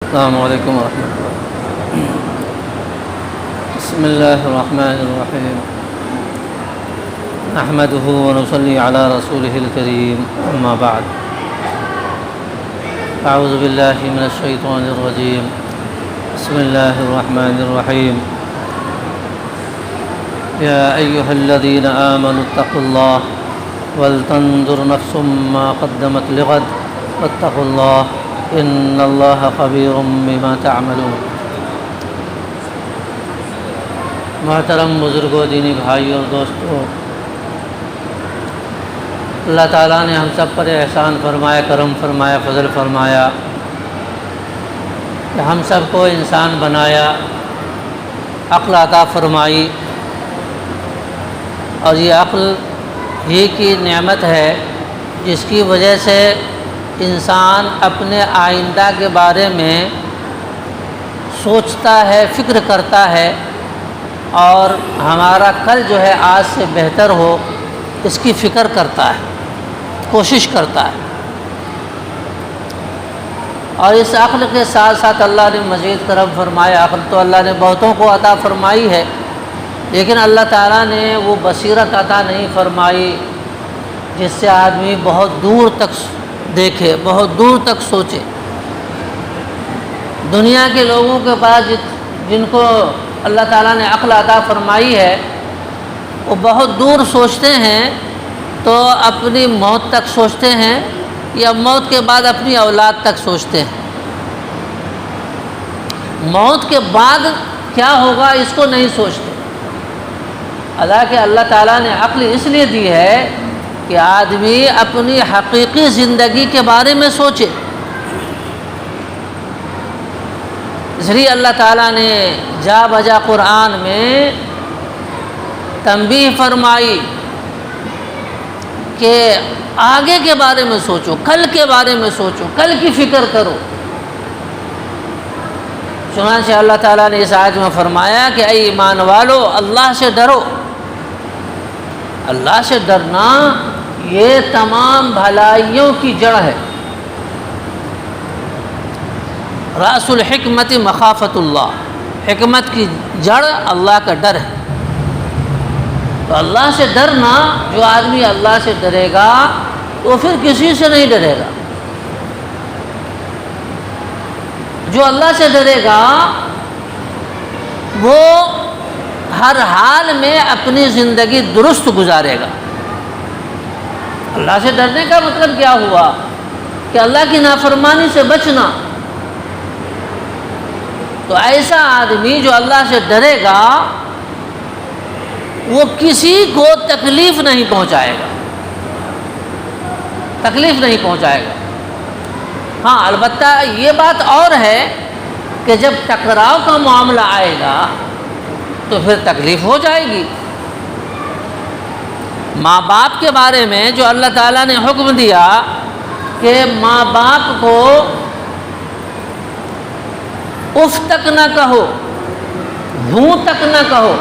السلام علیکم ورحمۃ اللہ۔ بسم اللہ الرحمن الرحیم، نحمده ونصلی علی رسولہ الکریم، اما بعد، اعوذ باللہ من الشیطان الرجیم، بسم اللہ الرحمن الرحیم، یا ایہا الذین آمنوا اتقوا اللہ ولتنظر نفس ما قدمت لغد واتقوا اللہ ان اللہ خبیر بما تعملون۔ محترم بزرگوں، دینی بھائی اور دوستوں، اللہ تعالیٰ نے ہم سب پر احسان فرمایا، کرم فرمایا، فضل فرمایا کہ ہم سب کو انسان بنایا، عقل عطا فرمائی، اور یہ عقل ہی کی نعمت ہے جس کی وجہ سے انسان اپنے آئندہ کے بارے میں سوچتا ہے، فکر کرتا ہے، اور ہمارا کل جو ہے آج سے بہتر ہو اس کی فکر کرتا ہے، کوشش کرتا ہے۔ اور اس عقل کے ساتھ ساتھ اللہ نے مزید کرم فرمایا۔ عقل تو اللہ نے بہتوں کو عطا فرمائی ہے، لیکن اللہ تعالیٰ نے وہ بصیرت عطا نہیں فرمائی جس سے آدمی بہت دور تک دیکھے، بہت دور تک سوچے۔ دنیا کے لوگوں کے پاس جن کو اللہ تعالیٰ نے عقل عطا فرمائی ہے، وہ بہت دور سوچتے ہیں، تو اپنی موت تک سوچتے ہیں یا موت کے بعد اپنی اولاد تک سوچتے ہیں۔ موت کے بعد کیا ہوگا اس کو نہیں سوچتے۔ حالانکہ اللہ تعالیٰ نے عقل اس لیے دی ہے کہ آدمی اپنی حقیقی زندگی کے بارے میں سوچے۔ اس لیے اللہ تعالیٰ نے جا بجا قرآن میں تنبیہ فرمائی کہ آگے کے بارے میں سوچو، کل کے بارے میں سوچو، کل کی فکر کرو۔ چنانچہ اللہ تعالیٰ نے اس آیت میں فرمایا کہ اے ایمان والو، اللہ سے ڈرو۔ اللہ سے ڈرنا یہ تمام بھلائیوں کی جڑ ہے۔ رأس الحکمت مخافت اللہ، حکمت کی جڑ اللہ کا ڈر ہے۔ تو اللہ سے ڈرنا، جو آدمی اللہ سے ڈرے گا وہ پھر کسی سے نہیں ڈرے گا۔ جو اللہ سے ڈرے گا وہ ہر حال میں اپنی زندگی درست گزارے گا۔ اللہ سے ڈرنے کا مطلب کیا ہوا؟ کہ اللہ کی نافرمانی سے بچنا۔ تو ایسا آدمی جو اللہ سے ڈرے گا وہ کسی کو تکلیف نہیں پہنچائے گا، تکلیف نہیں پہنچائے گا۔ ہاں، البتہ یہ بات اور ہے کہ جب ٹکراؤ کا معاملہ آئے گا تو پھر تکلیف ہو جائے گی۔ ماں باپ کے بارے میں جو اللہ تعالیٰ نے حکم دیا کہ ماں باپ کو اف تک نہ کہو، ہوں تک نہ کہو۔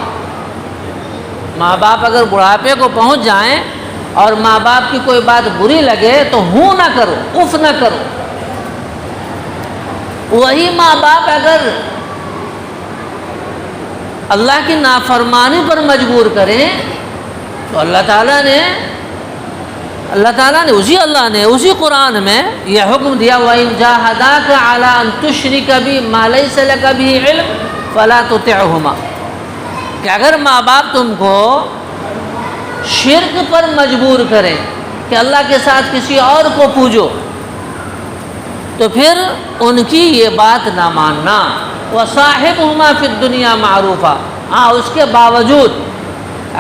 ماں باپ اگر بڑھاپے کو پہنچ جائیں اور ماں باپ کی کوئی بات بری لگے تو ہوں نہ کرو، اف نہ کرو۔ وہی ماں باپ اگر اللہ کی نافرمانی پر مجبور کریں تو اللہ تعالیٰ نے اسی قرآن میں یہ حکم دیا، وَإِن جَاهَدَاكَ عَلَىٰ أَن تُشْرِكَ بِي مَا لَيْسَ لَكَ بِهِ عِلْمٌ فَلَا تُطِعْهُمَا، کہ اگر ماں باپ تم کو شرک پر مجبور کریں کہ اللہ کے ساتھ کسی اور کو پوجو تو پھر ان کی یہ بات نہ ماننا۔ وَصَاحِبْهُمَا فِي الدُّنْيَا مَعْرُوفًا، ہاں اس کے باوجود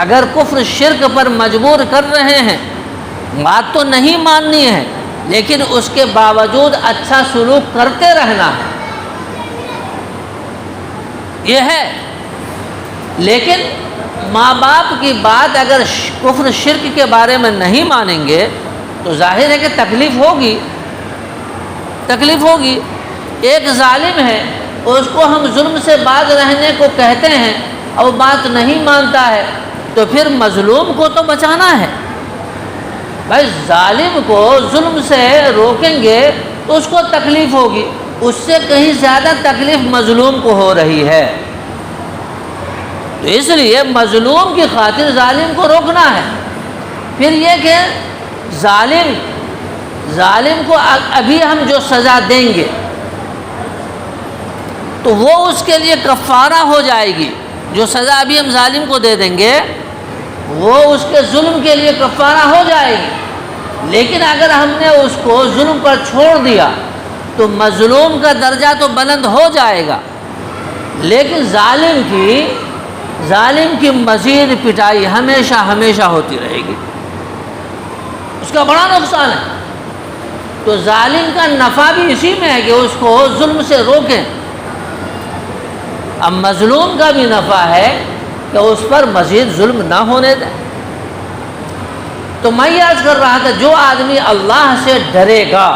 اگر کفر شرک پر مجبور کر رہے ہیں، بات تو نہیں ماننی ہے لیکن اس کے باوجود اچھا سلوک کرتے رہنا ہے، یہ ہے۔ لیکن ماں باپ کی بات اگر کفر شرک کے بارے میں نہیں مانیں گے تو ظاہر ہے کہ تکلیف ہوگی، تکلیف ہوگی۔ ایک ظالم ہے، اس کو ہم ظلم سے باز رہنے کو کہتے ہیں اور وہ بات نہیں مانتا ہے، تو پھر مظلوم کو تو بچانا ہے۔ بھائی ظالم کو ظلم سے روکیں گے تو اس کو تکلیف ہوگی، اس سے کہیں زیادہ تکلیف مظلوم کو ہو رہی ہے۔ تو اس لیے مظلوم کی خاطر ظالم کو روکنا ہے۔ پھر یہ کہ ظالم کو ابھی ہم جو سزا دیں گے تو وہ اس کے لیے کفارہ ہو جائے گی۔ جو سزا ابھی ہم ظالم کو دے دیں گے وہ اس کے ظلم کے لیے کفارہ ہو جائے گی، لیکن اگر ہم نے اس کو ظلم پر چھوڑ دیا تو مظلوم کا درجہ تو بلند ہو جائے گا، لیکن ظالم کی مزید پٹائی ہمیشہ ہمیشہ ہوتی رہے گی، اس کا بڑا نقصان ہے۔ تو ظالم کا نفع بھی اسی میں ہے کہ اس کو ظلم سے روکیں، اب مظلوم کا بھی نفع ہے کہ اس پر مزید ظلم نہ ہونے دیں۔ تو میں یہ عرض کر رہا تھا جو آدمی اللہ سے ڈرے گا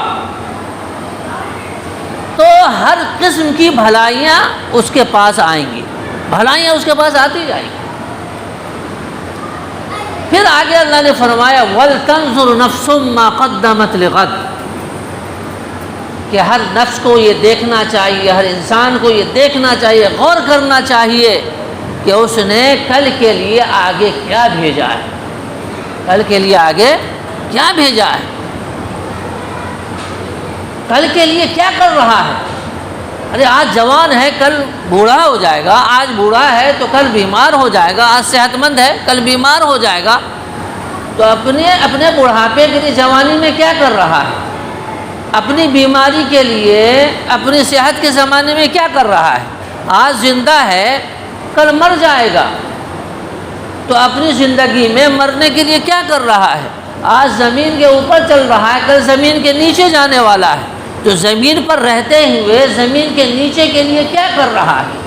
تو ہر قسم کی بھلائیاں اس کے پاس آئیں گی، بھلائیاں اس کے پاس آتی جائیں گی۔ پھر آگے اللہ نے فرمایا وَلْتَنْظُرْ نَفْسٌ مَّا قَدَّمَتْ لِغَدٍ، کہ ہر نفس کو یہ دیکھنا چاہیے، ہر انسان کو یہ دیکھنا چاہیے، غور کرنا چاہیے کہ اس نے کل کے لیے آگے کیا بھیجا ہے، کل کے لیے آگے کیا بھیجا ہے، کل کے لیے کیا کر رہا ہے۔ ارے آج جوان ہے کل بوڑھا ہو جائے گا، آج بوڑھا ہے تو کل بیمار ہو جائے گا، آج صحت مند ہے کل بیمار ہو جائے گا، تو اپنے بڑھاپے کے لیے جوانی میں کیا کر رہا ہے، اپنی بیماری کے لیے اپنی صحت کے زمانے میں کیا کر رہا ہے۔ آج زندہ ہے کل مر جائے گا، تو اپنی زندگی میں مرنے کے لیے کیا کر رہا ہے۔ آج زمین کے اوپر چل رہا ہے کل زمین کے نیچے جانے والا ہے، تو زمین پر رہتے ہوئے زمین کے نیچے کے لیے کیا کر رہا ہے۔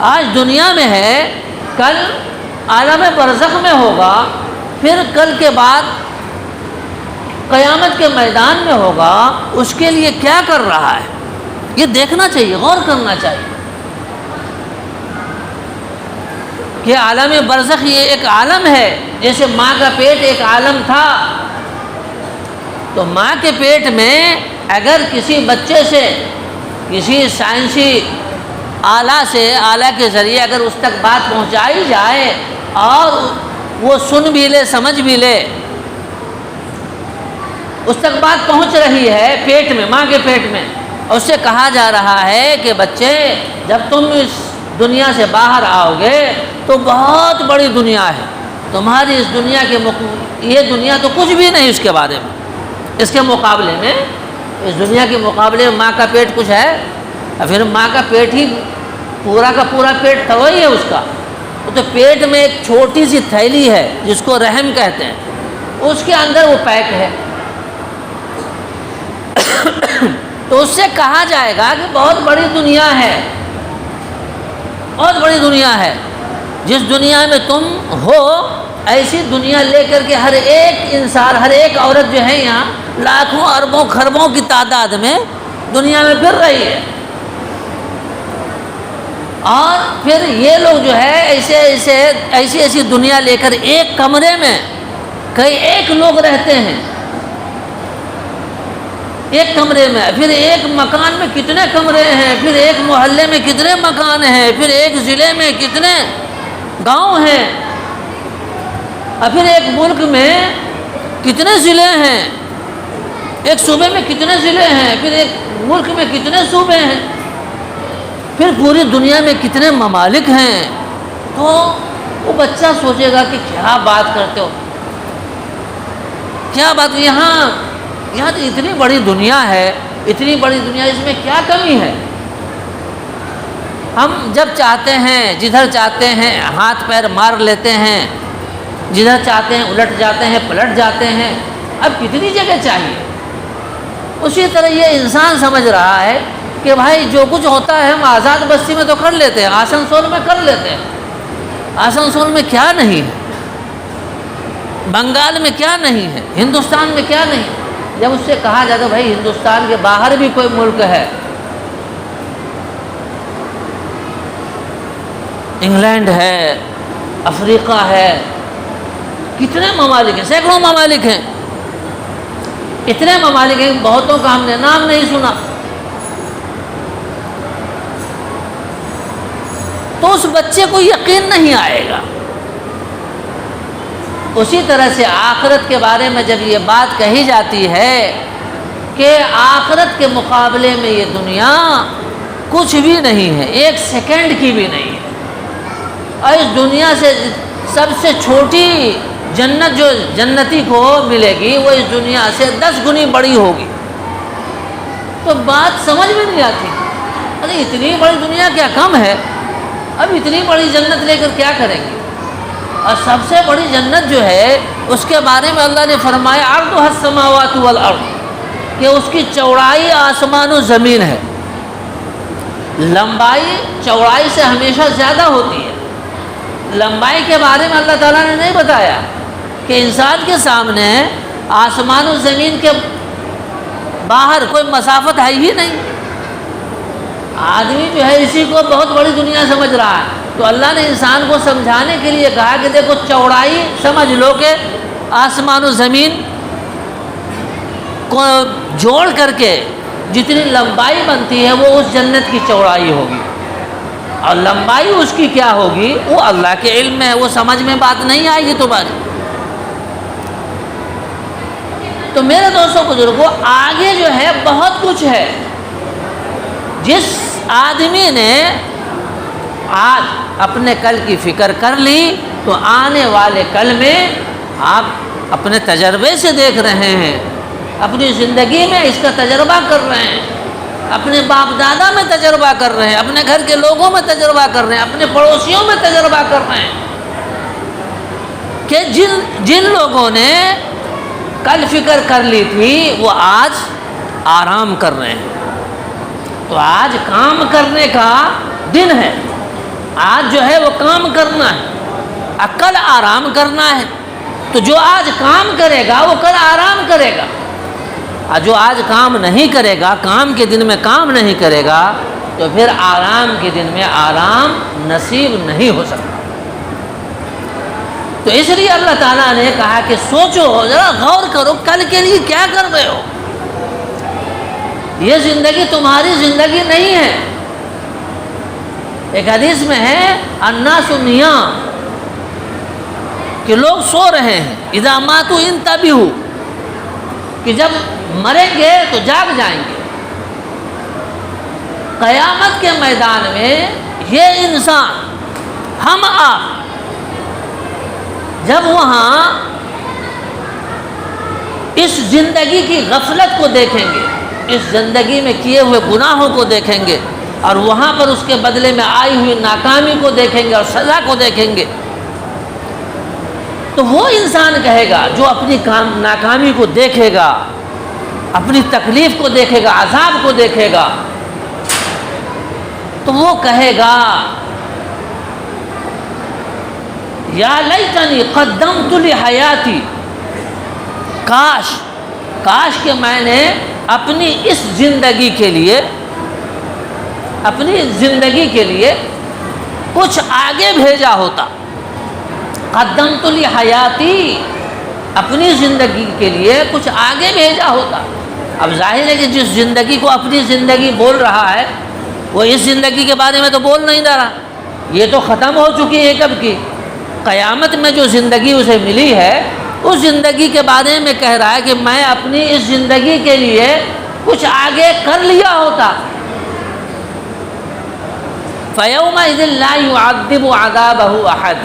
آج دنیا میں ہے کل عالم برزخ میں ہوگا، پھر کل کے بعد قیامت کے میدان میں ہوگا، اس کے لیے کیا کر رہا ہے، یہ دیکھنا چاہیے، غور کرنا چاہیے کہ عالم برزخ یہ ایک عالم ہے، جیسے ماں کا پیٹ ایک عالم تھا، تو ماں کے پیٹ میں اگر کسی بچے سے کسی سائنسی آلہ کے ذریعے اگر اس تک بات پہنچائی جائے اور وہ سن بھی لے سمجھ بھی لے، اس تک بات پہنچ رہی ہے پیٹ میں، ماں کے پیٹ میں، اور اس سے کہا جا رہا ہے کہ بچے جب تم اس دنیا سے باہر آؤ گے تو بہت بڑی دنیا ہے، تمہاری اس دنیا کے یہ دنیا تو کچھ بھی نہیں اس کے بارے میں، اس کے مقابلے میں، اس دنیا کے مقابلے میں ماں کا پیٹ کچھ ہے، اور پھر ماں کا پیٹ ہی پورا کا پورا پیٹ تھوڑا ہی ہے اس کا، تو پیٹ میں ایک چھوٹی سی تھیلی ہے جس کو رحم کہتے ہیں، اس کے اندر وہ پیک ہے۔ تو اس سے کہا جائے گا کہ بہت بڑی دنیا ہے، بہت بڑی دنیا ہے، جس دنیا میں تم ہو ایسی دنیا لے کر کے ہر ایک انسان، ہر ایک عورت جو ہے یہاں لاکھوں اربوں خربوں کی تعداد میں دنیا میں پھر رہی ہے، اور پھر یہ لوگ جو ہے ایسی دنیا لے کر ایک کمرے میں کئی ایک لوگ رہتے ہیں، ایک کمرے میں، پھر ایک مکان میں کتنے کمرے ہیں، پھر ایک محلے میں کتنے مکان ہیں، پھر ایک ضلع میں کتنے گاؤں ہیں، اور پھر ایک ملک میں کتنے ضلع ہیں، ایک صوبے میں کتنے ضلع ہیں، پھر ایک ملک میں کتنے صوبے ہیں، پھر پوری دنیا میں کتنے ممالک ہیں۔ تو وہ بچہ سوچے گا کہ کیا بات کرتے ہو، کیا بات، یہاں تو اتنی بڑی دنیا ہے، اتنی بڑی دنیا، اس میں کیا کمی ہے۔ ہم جب چاہتے ہیں جدھر چاہتے ہیں ہاتھ پیر مار لیتے ہیں، جدھر چاہتے ہیں الٹ جاتے ہیں، پلٹ جاتے ہیں، اب کتنی جگہ چاہیے۔ اسی طرح یہ انسان سمجھ رہا ہے کہ بھائی جو کچھ ہوتا ہے ہم آزاد بستی میں تو کر لیتے ہیں، آسنسول میں کر لیتے ہیں، آسنسول میں کیا نہیں ہے، بنگال میں کیا نہیں ہے، ہندوستان میں کیا نہیں۔ جب اس سے کہا جاتا بھائی ہندوستان کے باہر بھی کوئی ملک ہے، انگلینڈ ہے، افریقہ ہے، کتنے ممالک ہیں، سینکڑوں ممالک ہیں، اتنے ممالک ہیں، بہتوں کا ہم نے نام نہیں سنا، تو اس بچے کو یقین نہیں آئے گا۔ اسی طرح سے آخرت کے بارے میں جب یہ بات کہی جاتی ہے کہ آخرت کے مقابلے میں یہ دنیا کچھ بھی نہیں ہے، 1 سیکنڈ کی بھی نہیں ہے، اور اس دنیا سے سب سے چھوٹی جنت جو جنتی کو ملے گی وہ اس دنیا سے 10 گنی بڑی ہوگی۔ تو بات سمجھ میں نہیں آتی، ارے اتنی بڑی دنیا کیا کم ہے، اب اتنی بڑی جنت لے کر کیا کریں گے؟ اور سب سے بڑی جنت جو ہے اس کے بارے میں اللہ نے فرمایا عرضها السماوات والارض، کہ اس کی چوڑائی آسمان و زمین ہے۔ لمبائی چوڑائی سے ہمیشہ زیادہ ہوتی ہے۔ لمبائی کے بارے میں اللہ تعالیٰ نے نہیں بتایا کہ انسان کے سامنے آسمان و زمین کے باہر کوئی مسافت ہے ہی نہیں۔ آدمی جو ہے اسی کو بہت بڑی دنیا سمجھ رہا ہے، تو اللہ نے انسان کو سمجھانے کے لیے کہا کہ دیکھو چوڑائی سمجھ لو کہ آسمان و زمین کو جوڑ کر کے جتنی لمبائی بنتی ہے وہ اس جنت کی چوڑائی ہوگی، اور لمبائی اس کی کیا ہوگی وہ اللہ کے علم میں ہے، وہ سمجھ میں بات نہیں آئے گی تمہاری۔ تو میرے دوستوں بزرگوں آگے جو ہے بہت کچھ ہے۔ جس آدمی نے آج اپنے کل کی فکر کر لی تو آنے والے کل میں آپ اپنے تجربے سے دیکھ رہے ہیں، اپنی زندگی میں اس کا تجربہ کر رہے ہیں، اپنے باپ دادا میں تجربہ کر رہے ہیں، اپنے گھر کے لوگوں میں تجربہ کر رہے ہیں، اپنے پڑوسیوں میں تجربہ کر رہے ہیں کہ جن لوگوں نے کل فکر کر لی تھی وہ آج آرام کر رہے ہیں۔ تو آج کام کرنے کا دن ہے، آج جو ہے وہ کام کرنا ہے، کل آرام کرنا ہے۔ تو جو آج کام کرے گا وہ کل آرام کرے گا، اور جو آج کام نہیں کرے گا، کام کے دن میں کام نہیں کرے گا، تو پھر آرام کے دن میں آرام نصیب نہیں ہو سکتا۔ تو اس لیے اللہ تعالیٰ نے کہا کہ سوچو، ذرا غور کرو، کل کے لیے کیا کر رہے ہو؟ یہ زندگی تمہاری زندگی نہیں ہے۔ ایک حدیث میں ہے الناس نیام، کہ لوگ سو رہے ہیں، اذا ماتوا انتبہوا، کہ جب مریں گے تو جاگ جائیں گے۔ قیامت کے میدان میں یہ انسان ہم آپ جب وہاں اس زندگی کی غفلت کو دیکھیں گے، اس زندگی میں کیے ہوئے گناہوں کو دیکھیں گے، اور وہاں پر اس کے بدلے میں آئی ہوئی ناکامی کو دیکھیں گے اور سزا کو دیکھیں گے، تو وہ انسان کہے گا جو اپنی ناکامی کو دیکھے گا، اپنی تکلیف کو دیکھے گا، عذاب کو دیکھے گا، تو وہ کہے گا یا لیتنی قدمت لحیاتی، کاش کہ میں نے اپنی اس زندگی کے لیے کچھ آگے بھیجا ہوتا۔ قدمت لحیاتی، اپنی زندگی کے لیے کچھ آگے بھیجا ہوتا۔ اب ظاہر ہے کہ جس زندگی کو اپنی زندگی بول رہا ہے وہ اس زندگی کے بارے میں تو بول نہیں رہا، یہ تو ختم ہو چکی ہے کب کی۔ قیامت میں جو زندگی اسے ملی ہے اس زندگی کے بارے میں کہہ رہا ہے کہ میں اپنی اس زندگی کے لیے کچھ آگے کر لیا ہوتا۔ فَيَوْمَئِذٍ لَا يُعَذِّبُ عَذَابَهُ أَحَدٌ،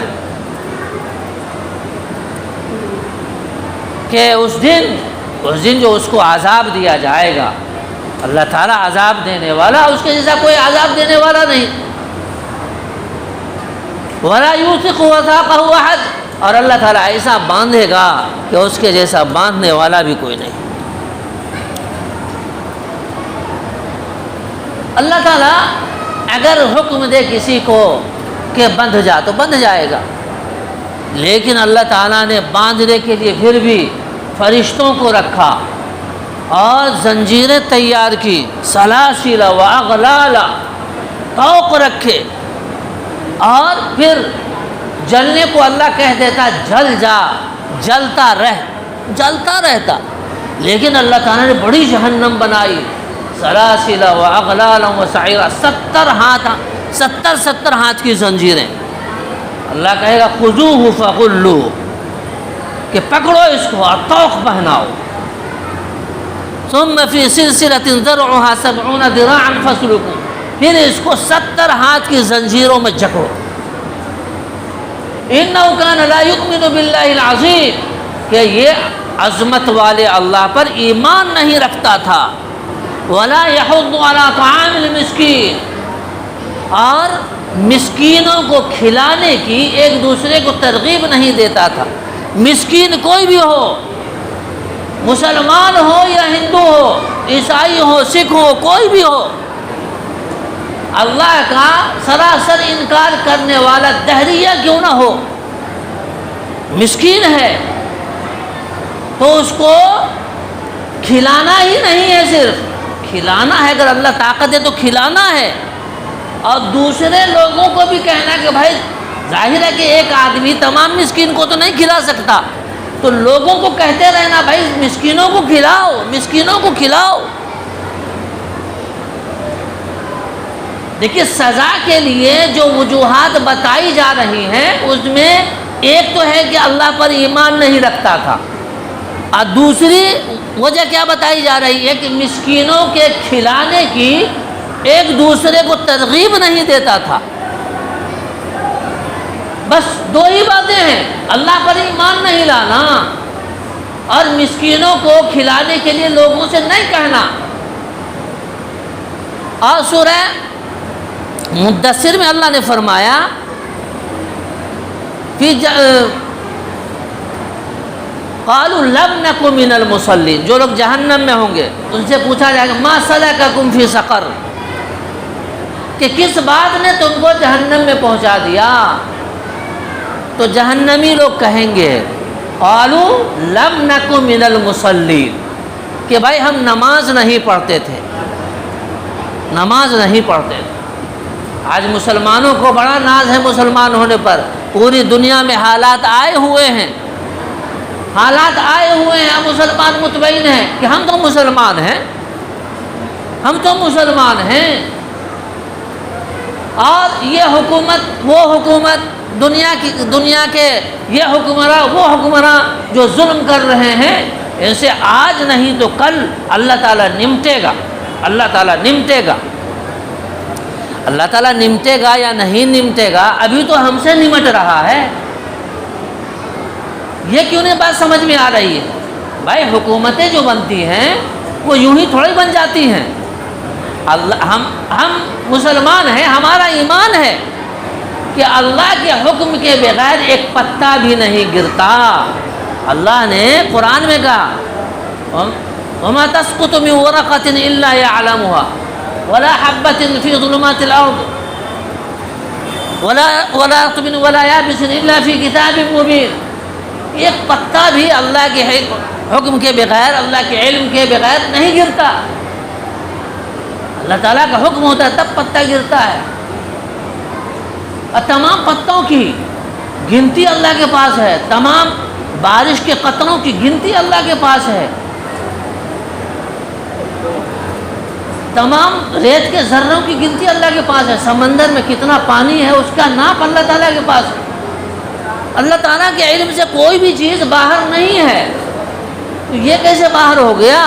کہ اس دن جو اس کو عذاب دیا جائے گا، اللہ تعالیٰ عذاب دینے والا، اس کے جیسا کوئی عذاب دینے والا نہیں۔ وَلَا يُوثِقُ وَثَاقَهُ أَحَدٌ، اور اللہ تعالیٰ ایسا باندھے گا کہ اس کے جیسا باندھنے والا بھی کوئی نہیں۔ اللہ تعالیٰ اگر حکم دے کسی کو کہ بندھ جا تو بندھ جائے گا، لیکن اللہ تعالیٰ نے باندھنے کے لیے پھر بھی فرشتوں کو رکھا اور زنجیریں تیار کی، سلاسل و اغلال، طوق رکھے، اور پھر جلنے کو اللہ کہہ دیتا جل جا، جلتا رہتا، لیکن اللہ تعالیٰ نے بڑی جہنم بنائی، سلاسل و اغلال و سعیرا، 70 ہاتھ کی زنجیریں. اللہ کہے گا خذوہ فغلوہ کہ پکڑو اس کو اور طوق پہناؤ. ثم فی سلسلۃ ذرعها 70 ذراعا فاسلکوہ، پھر اس کو 70 ہاتھ کی زنجیروں میں جکڑو. انہ کان لا یؤمن باللہ العظیم، کہ یہ عظمت والے اللہ پر ایمان نہیں رکھتا تھا. ولا یحض علی طعام المسکین، اور مسکینوں کو کھلانے کی ایک دوسرے کو ترغیب نہیں دیتا تھا. مسکین کوئی بھی ہو، مسلمان ہو یا ہندو ہو، عیسائی ہو، سکھ ہو، کوئی بھی ہو، اللہ کا سراسر انکار کرنے والا دہریہ کیوں نہ ہو، مسکین ہے تو اس کو کھلانا ہی نہیں ہے، صرف کھلانا ہے. اگر اللہ طاقت دے تو کھلانا ہے، اور دوسرے لوگوں کو بھی کہنا کہ بھائی ظاہر ہے کہ ایک آدمی تمام مسکین کو تو نہیں کھلا سکتا، تو لوگوں کو کہتے رہنا بھائی مسکینوں کو کھلاؤ، مسکینوں کو کھلاؤ. دیکھیے سزا کے لیے جو وجوہات بتائی جا رہی ہیں اس میں ایک تو ہے کہ اللہ پر ایمان نہیں رکھتا تھا، اور دوسری وجہ کیا بتائی جا رہی ہے کہ مسکینوں کے کھلانے کی ایک دوسرے کو ترغیب نہیں دیتا تھا. بس دو ہی باتیں ہیں، اللہ پر ایمان نہیں لانا اور مسکینوں کو کھلانے کے لیے لوگوں سے نہیں کہنا. اور سورہ مدثر میں اللہ نے فرمایا قالوا لم نک من المصلین، جو لوگ جہنم میں ہوں گے ان سے پوچھا جائے گا ما سلککم فی سقر، کہ کس بات نے تم کو جہنم میں پہنچا دیا. تو جہنمی لوگ کہیں گے قالوا لم نک من المصلین، کہ بھائی ہم نماز نہیں پڑھتے تھے، نماز نہیں پڑھتے تھے. آج مسلمانوں کو بڑا ناز ہے مسلمان ہونے پر، پوری دنیا میں حالات آئے ہوئے ہیں، حالات آئے ہوئے ہیں. مسلمان مطمئن ہیں کہ ہم تو مسلمان ہیں، ہم تو مسلمان ہیں. اور یہ حکومت وہ حکومت، دنیا کے یہ حکمراں وہ حکمراں جو ظلم کر رہے ہیں، ان سے آج نہیں تو کل اللہ تعالیٰ نمٹے گا. اللہ تعالیٰ نمٹے گا. اللہ تعالیٰ نمٹے گا یا نہیں نمٹے گا، ابھی تو ہم سے نمٹ رہا ہے. یہ کیوں نہیں بات سمجھ میں آ رہی ہے؟ بھائی حکومتیں جو بنتی ہیں وہ یوں ہی تھوڑی بن جاتی ہیں. ہم مسلمان ہیں، ہمارا ایمان ہے کہ اللہ کے حکم کے بغیر ایک پتا بھی نہیں گرتا. اللہ نے قرآن میں کہا وَمَا تَسْقُطُ مِنْ وَرَقَةٍ إِلَّا يَعْلَمُهَا وَلَا حَبَّةٍ فِي ظُلُمَاتِ الْأَرْضِ وَلَا رَطْبٍ وَلَا يَابِسٍ إِلَّا فِي كِتَابٍ مُبِينٍ. ایک پتا بھی اللہ کے حکم کے بغیر، اللہ کے علم کے بغیر نہیں گرتا. اللہ تعالیٰ کا حکم ہوتا ہے تب پتا گرتا ہے. اور تمام پتوں کی گنتی اللہ کے پاس ہے، تمام بارش کے قطروں کی گنتی اللہ کے پاس ہے، تمام ریت کے ذروں کی گنتی اللہ کے پاس ہے. سمندر میں کتنا پانی ہے اس کا ناپ اللہ تعالیٰ کے پاس ہے. اللہ تعالیٰ کے علم سے کوئی بھی چیز باہر نہیں ہے. تو یہ کیسے باہر ہو گیا؟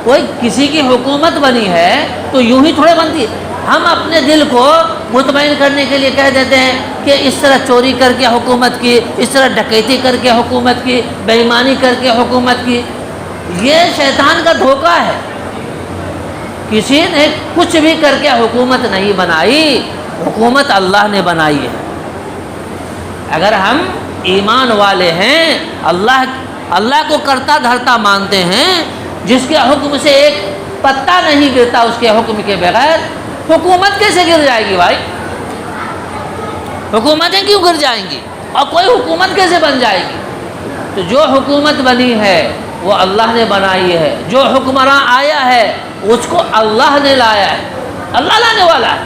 کوئی کسی کی حکومت بنی ہے تو یوں ہی تھوڑے بنتی ہے. ہم اپنے دل کو مطمئن کرنے کے لیے کہہ دیتے ہیں کہ اس طرح چوری کر کے حکومت کی، اس طرح ڈکیتی کر کے حکومت کی، بے ایمانی کر کے حکومت کی. یہ شیطان کا دھوکہ ہے. کسی نے کچھ بھی کر کے حکومت نہیں بنائی، حکومت اللہ نے بنائی ہے. اگر ہم ایمان والے ہیں، اللہ کو کرتا دھرتا مانتے ہیں، جس کے حکم سے ایک پتا نہیں گرتا اس کے حکم کے بغیر، حکومت کیسے گر جائے گی بھائی؟ حکومتیں کیوں گر جائیں گی؟ اور کوئی حکومت کیسے بن جائے گی؟ تو جو حکومت بنی ہے وہ اللہ نے بنائی ہے. جو حکمراں آیا ہے اس کو اللہ نے لایا ہے، اللہ لانے والا ہے.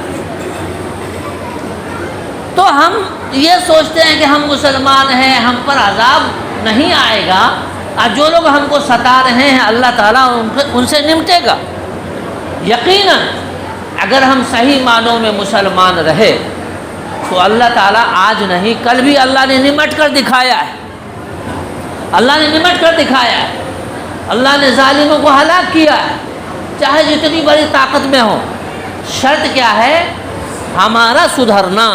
تو ہم یہ سوچتے ہیں کہ ہم مسلمان ہیں، ہم پر عذاب نہیں آئے گا، اور جو لوگ ہم کو ستا رہے ہیں اللہ تعالیٰ ان سے نمٹے گا. یقیناً اگر ہم صحیح معنوں میں مسلمان رہے تو اللہ تعالیٰ آج نہیں کل بھی اللہ نے نمٹ کر دکھایا ہے، اللہ نے نمٹ کر دکھایا ہے، اللہ نے ظالموں کو ہلاک کیا ہے، چاہے جتنی بڑی طاقت میں ہو۔ شرط کیا ہے؟ ہمارا سدھرنا۔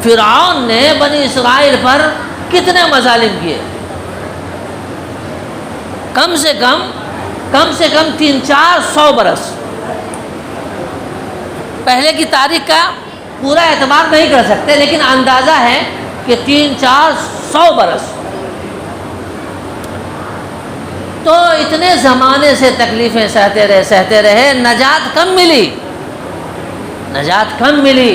فرعون نے بنی اسرائیل پر کتنے مظالم کیے؟ کم سے کم 300-400 برس۔ پہلے کی تاریخ کا پورا اعتبار نہیں کر سکتے، لیکن اندازہ ہے کہ 300-400 برس۔ تو اتنے زمانے سے تکلیفیں سہتے رہے، نجات کم ملی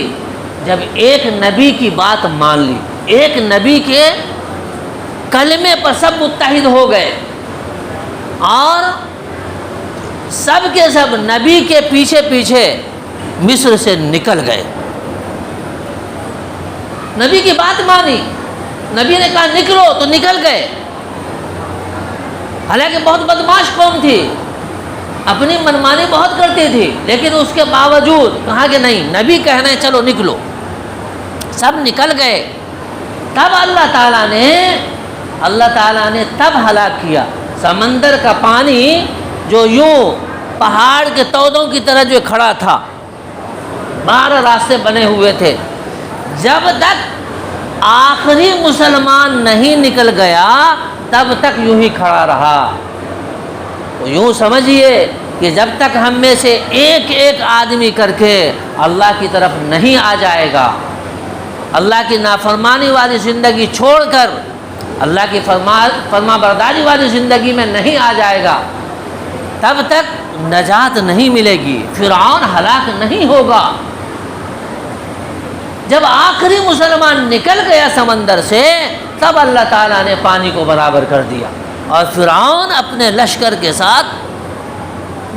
جب ایک نبی کی بات مان لی، ایک نبی کے کلمے پر سب متحد ہو گئے اور سب کے سب نبی کے پیچھے پیچھے مصر سے نکل گئے۔ نبی کی بات مانی، نبی نے کہا نکلو تو نکل گئے۔ حالانکہ بہت بدماش قوم تھی، اپنی منمانی بہت کرتی تھی، لیکن اس کے باوجود کہا کہ نہیں، نبی کہنا ہے چلو نکلو، سب نکل گئے۔ تب اللہ تعالیٰ نے تب ہلاک کیا۔ سمندر کا پانی جو یوں پہاڑ کے تودوں کی طرح جو کھڑا تھا، 12 راستے بنے ہوئے تھے، جب تک آخری مسلمان نہیں نکل گیا تب تک یوں ہی کھڑا رہا۔ تو یوں سمجھیے کہ جب تک ہم میں سے ایک ایک آدمی کر کے اللہ کی طرف نہیں آ جائے گا، اللہ کی نافرمانی والی زندگی چھوڑ کر اللہ کی فرما برداری والی زندگی میں نہیں آ جائے گا، تب تک نجات نہیں ملے گی، فرعون ہلاک نہیں ہوگا۔ جب آخری مسلمان نکل گیا سمندر سے، تب اللہ تعالیٰ نے پانی کو برابر کر دیا اور فرعون اپنے لشکر کے ساتھ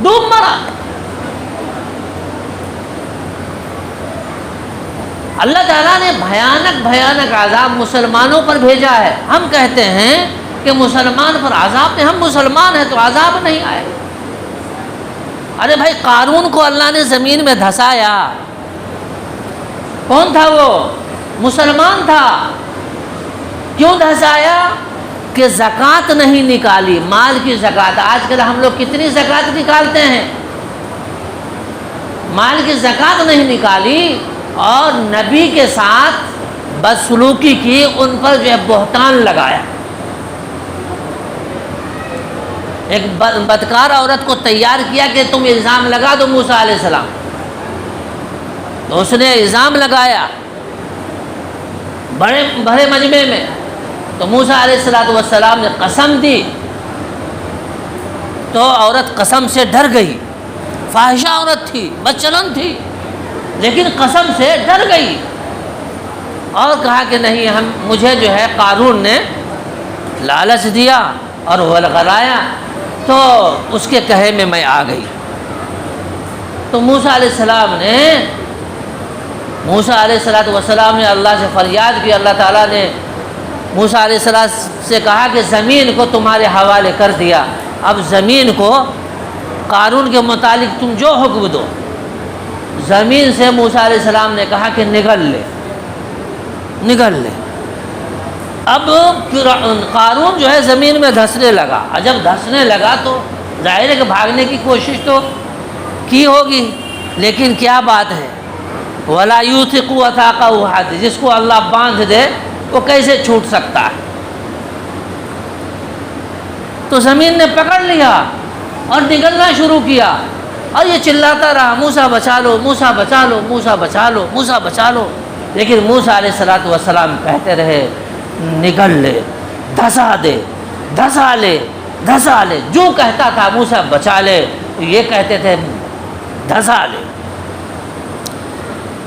ڈوب مرا۔ اللہ تعالیٰ نے بھیانک عذاب مسلمانوں پر بھیجا ہے۔ ہم کہتے ہیں کہ مسلمان پر عذاب نہیں، ہم مسلمان ہیں تو عذاب نہیں آئے۔ ارے بھائی، قارون کو اللہ نے زمین میں دھسایا، کون تھا وہ؟ مسلمان تھا۔ کیوں دھسایا؟ کہ زکوٰۃ نہیں نکالی، مال کی زکوٰۃ۔ آج کل ہم لوگ کتنی زکوٰۃ نکالتے ہیں، مال کی زکوٰۃ نہیں نکالی اور نبی کے ساتھ بدسلوکی کی، ان پر جو ہے بہتان لگایا۔ ایک بدکار عورت کو تیار کیا کہ تم الزام لگا دو موسیٰ علیہ السلام، تو اس نے الزام لگایا بڑے مجمع میں، تو موسیٰ علیہ السلام نے قسم دی، تو عورت قسم سے ڈر گئی۔ فاحشہ عورت تھی، بدچلن تھی، لیکن قسم سے ڈر گئی اور کہا کہ نہیں، مجھے جو ہے قارون نے لالچ دیا اور ولغلایا، تو اس کے کہے میں آ گئی۔ تو موسیٰ علیہ السلام نے اللہ سے فریاد کی۔ اللہ تعالیٰ نے موسیٰ علیہ السلام سے کہا کہ زمین کو تمہارے حوالے کر دیا، اب زمین کو قارون کے متعلق تم جو حکم دو۔ زمین سے موسیٰ علیہ السلام نے کہا کہ نگل لے۔ اب قارون جو ہے زمین میں دھسنے لگا، اور جب دھسنے لگا تو ظاہر ہے کہ بھاگنے کی کوشش تو کی ہوگی، لیکن کیا بات ہے، وَلَا يُوثِقُ وَثَاقَهُ أَحَدٌ، جس کو اللہ باندھ دے وہ کیسے چھوٹ سکتا ہے؟ تو زمین نے پکڑ لیا اور نگلنا شروع کیا، اور یہ چلاتا رہا، موسیٰ بچا لو، موسیٰ بچا لو، موسیٰ بچا لو، موسیٰ بچا لو۔ لیکن موسیٰ علیہ السلام کہتے رہے نگل لے، دھسا لے، جو کہتا تھا موسیٰ بچا لے، تو یہ کہتے تھے دھسا لے۔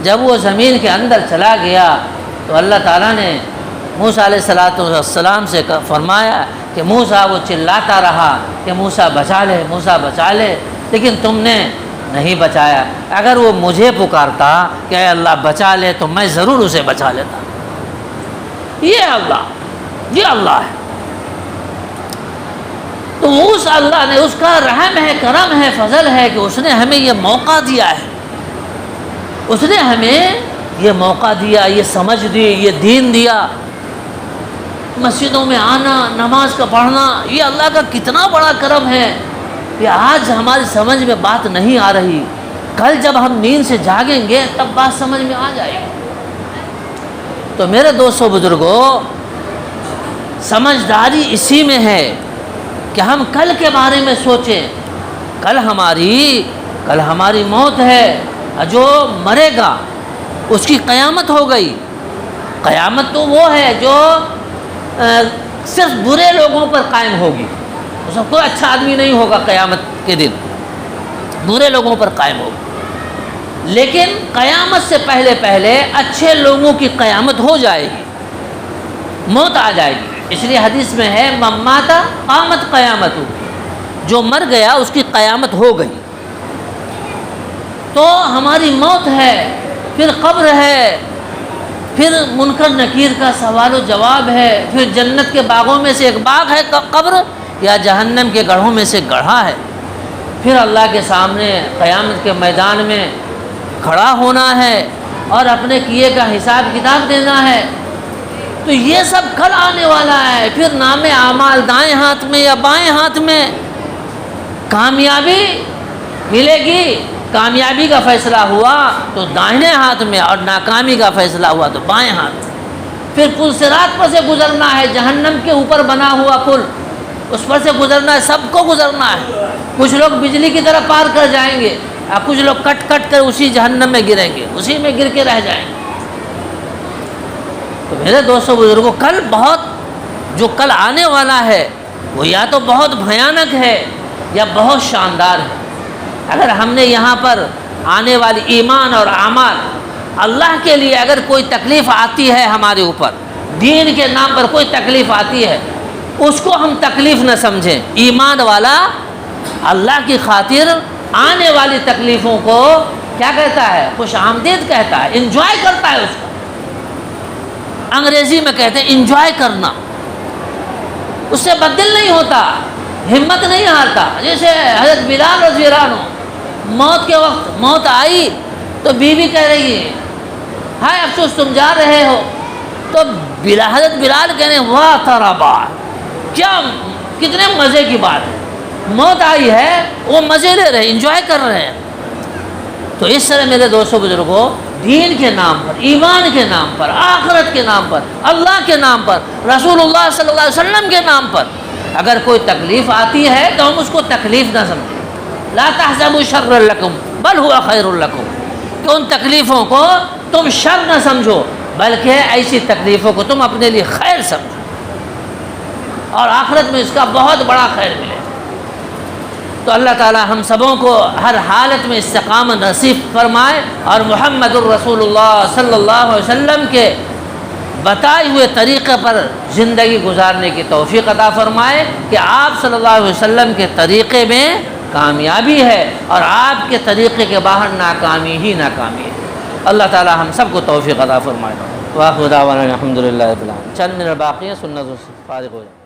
جب وہ زمین کے اندر چلا گیا تو اللہ تعالیٰ نے موسیٰ علیہ السلام سے فرمایا کہ موسیٰ، وہ چلاتا رہا کہ موسیٰ بچا لے، موسیٰ بچا لے، لیکن تم نے نہیں بچایا۔ اگر وہ مجھے پکارتا کہ اے اللہ بچا لے تو میں ضرور اسے بچا لیتا۔ یہ اللہ ہے۔ تو اس اللہ نے، اس کا رحم ہے، کرم ہے، فضل ہے کہ اس نے ہمیں یہ موقع دیا ہے اس نے ہمیں یہ موقع دیا، یہ سمجھ دی، یہ دین دیا۔ مسجدوں میں آنا، نماز کا پڑھنا، یہ اللہ کا کتنا بڑا کرم ہے کہ آج ہماری سمجھ میں بات نہیں آ رہی، کل جب ہم نیند سے جاگیں گے تب بات سمجھ میں آ جائے گی۔ تو میرے دوستو بزرگوں، سمجھداری اسی میں ہے کہ ہم کل کے بارے میں سوچیں۔ کل ہماری موت ہے، جو مرے گا اس کی قیامت ہو گئی۔ قیامت تو وہ ہے جو صرف برے لوگوں پر قائم ہوگی، اس میں کوئی اچھا آدمی نہیں ہوگا قیامت کے دن، برے لوگوں پر قائم ہوگا۔ لیکن قیامت سے پہلے اچھے لوگوں کی قیامت ہو جائے گی، موت آ جائے گی۔ اس لیے حدیث میں ہے من مات قامت قیامت، جو مر گیا اس کی قیامت ہو گئی۔ تو ہماری موت ہے، پھر قبر ہے، پھر منکر نکیر کا سوال و جواب ہے، پھر جنت کے باغوں میں سے ایک باغ ہے قبر، یا جہنم کے گڑھوں میں سے گڑھا ہے۔ پھر اللہ کے سامنے قیامت کے میدان میں کھڑا ہونا ہے اور اپنے کیے کا حساب کتاب دینا ہے۔ تو یہ سب کل آنے والا ہے۔ پھر نام اعمال دائیں ہاتھ میں یا بائیں ہاتھ میں، کامیابی ملے گی، کامیابی کا فیصلہ ہوا تو دائیں ہاتھ میں، اور ناکامی کا فیصلہ ہوا تو بائیں ہاتھ۔ پھر پل صراط پر سے گزرنا ہے، جہنم کے اوپر بنا ہوا پل، اس پر سے گزرنا ہے، سب کو گزرنا ہے۔ کچھ لوگ بجلی کی طرح پار کر جائیں گے، اور کچھ لوگ کٹ کر اسی جہنم میں گریں گے، اسی میں گر کے رہ جائیں گے۔ تو میرے دوستوں بزرگوں، جو کل آنے والا ہے وہ یا تو بہت بھیانک ہے یا بہت شاندار ہے۔ اگر ہم نے یہاں پر آنے والی ایمان اور اعمال، اللہ کے لیے اگر کوئی تکلیف آتی ہے ہمارے اوپر، دین کے نام پر کوئی تکلیف آتی ہے، اس کو ہم تکلیف نہ سمجھیں۔ ایمان والا اللہ کی خاطر آنے والی تکلیفوں کو کیا کہتا ہے؟ خوش آمدید کہتا ہے، انجوائے کرتا ہے اس کا۔ انگریزی میں کہتے ہیں انجوائے کرنا، اس سے بدل نہیں ہوتا، ہمت نہیں ہارتا۔ جیسے حضرت بلال رضی اللہ عنہ، موت کے وقت موت آئی تو بیوی کہہ رہی ہے ہائے افسوس تم جا رہے ہو، تو حضرت بلال کہنے واہ ترا بات، کتنے مزے کی بات ہے، موت آئی ہے، وہ مزے لے رہے ہیں، انجوائے کر رہے ہیں۔ تو اس طرح میرے دوستوں بزرگوں، دین کے نام پر، ایمان کے نام پر، آخرت کے نام پر، اللہ کے نام پر، رسول اللہ صلی اللہ علیہ وسلم کے نام پر اگر کوئی تکلیف آتی ہے تو ہم اس کو تکلیف نہ سمجھیں۔ لا تحسبوا شرا لکم بل هو خیر لکم، کہ ان تکلیفوں کو تم شر نہ سمجھو، بلکہ ایسی تکلیفوں کو تم اپنے لیے خیر سمجھو، اور آخرت میں اس کا بہت بڑا خیر ملے۔ تو اللہ تعالی ہم سبوں کو ہر حالت میں استقامت نصیب فرمائے، اور محمد الرسول اللہ صلی اللہ علیہ وسلم کے بتائے ہوئے طریقے پر زندگی گزارنے کی توفیق عطا فرمائے، کہ آپ صلی اللہ علیہ وسلم کے طریقے میں کامیابی ہے، اور آپ کے طریقے کے باہر ناکامی ہی ناکامی ہے۔ اللہ تعالی ہم سب کو توفیق عطا فرمائے۔ وآخر دعوانا الحمدللہ رب العالمین۔ چند منٹ باقی ہے، سنت سے فارغ ہو جائے۔